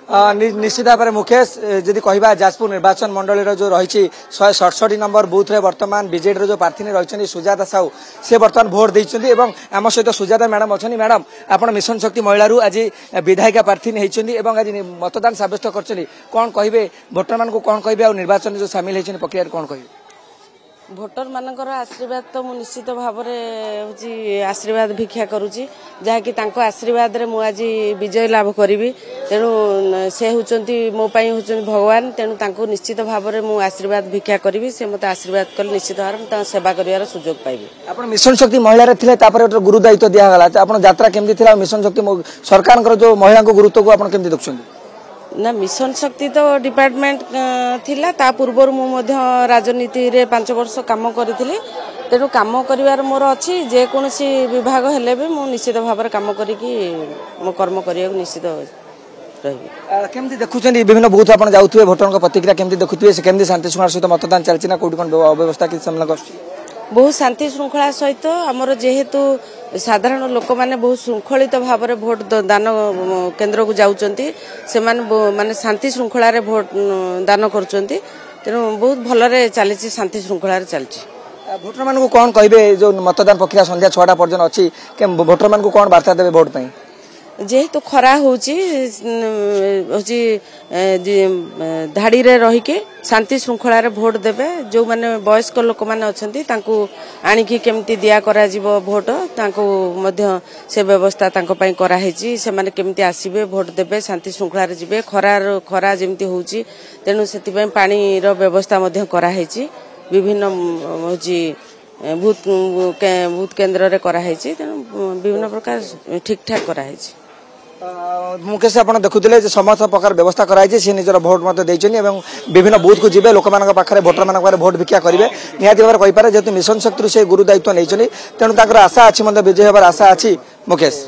निश्चित भाव में मुकेश जदि कह जाजपुर निर्वाचन मंडल जो रही 167 नंबर बूथ रे वर्तमान बीजेडी जो प्रार्थी रही सुजाता साहू से बर्तमान भोट देती आम सहित सुजाता मैडम अच्छा मैडम आप मिशन शक्ति महिला आज विधायिका प्रार्थी होती आज मतदान सब्यस्त कर कौन कहे भोटर मान कौन कहे निर्वाचन जो सामिल होती प्रक्रिया कौन कहे भोटर मानकर आशीर्वाद तो मुझे निश्चित भाव में आशीर्वाद भिक्षा करुँची जहाँकि आशीर्वाद रे आज विजय लाभ करी तेणु से होती मो भगवान तेणु निश्चित भाव में मुझे आशीर्वाद भिक्षा करी से मत आशीर्वाद कले निश्चित भाव में सेवा कर सुजोग पाइबे। आप मिशन शक्ति महिला थे गुरु दायित्व दिगला आप यात्रा केमती थी मिशन शक्ति सरकार जो महिला गुरुत्व को आप केमती देखुं ना मिशन शक्ति तो डिपार्टमेंट थिला ता पूर्वर मु राजनीति रे 5 वर्ष काम करी तेणु काम कर मोर अच्छी जेकोसी विभाग हेले भी मु निश्चित भाव में काम करी मो कर्म करने निश्चित रही। केमती देखुं विभिन्न बूथ आप जाऊे भोटर प्रतिक्रिया केमती देखुए से केमती शांति श्रृंखला सहित मतदान चलती ना कौट कौन अव्यवस्था किसी सामना कर बहुत शांति श्रृंखला सहित आमर जेहेतु साधारण लोक मैंने बहुत श्रृंखलित भाव में भोट दान केन्द्र को जाऊँगी से माने शांति श्रृंखला भोट दान करुँच तेणु बहुत भल चली शांति श्रृंखला चलती। भोटर मान कौन कहे जो मतदान प्रक्रिया संध्या 6टा पर्यटन अच्छी भोटर मान कौन वार्ता देवे भोट पाई जेहेतु खरा होची धाड़ी रे रही के शांति श्रृंखला रे भोट देवे जो माने वयस्क लोक माने अछंती तांको आनिकी केमती दिया करा जीवो भोट तांको मध्य से व्यवस्था तांको पई करा हेची से माने केमती आसीबे भोट देवे शांति श्रृंखला रे जिवे खरा जेमती होची तेनु सेति पई पानी रो व्यवस्था मध्य करा हेची विभिन्न होची बूथ केन्द्र रे करा हेची तेनु विभिन्न प्रकार ठीक ठाक करा हेची। मुकेश आप देखुले समस्त प्रकार व्यवस्था कराई सी निजर भोट मत विभिन्न बूथ को जीवे लोक पाखे भोटर मान भोट भिक्षा करेंगे निहाती भाव कहीपे जेहेतु मिशन शक्ति से गुरु दायित्व नहीं तेणु आशा अच्छी विजय होवार आशा अच्छी मुकेश।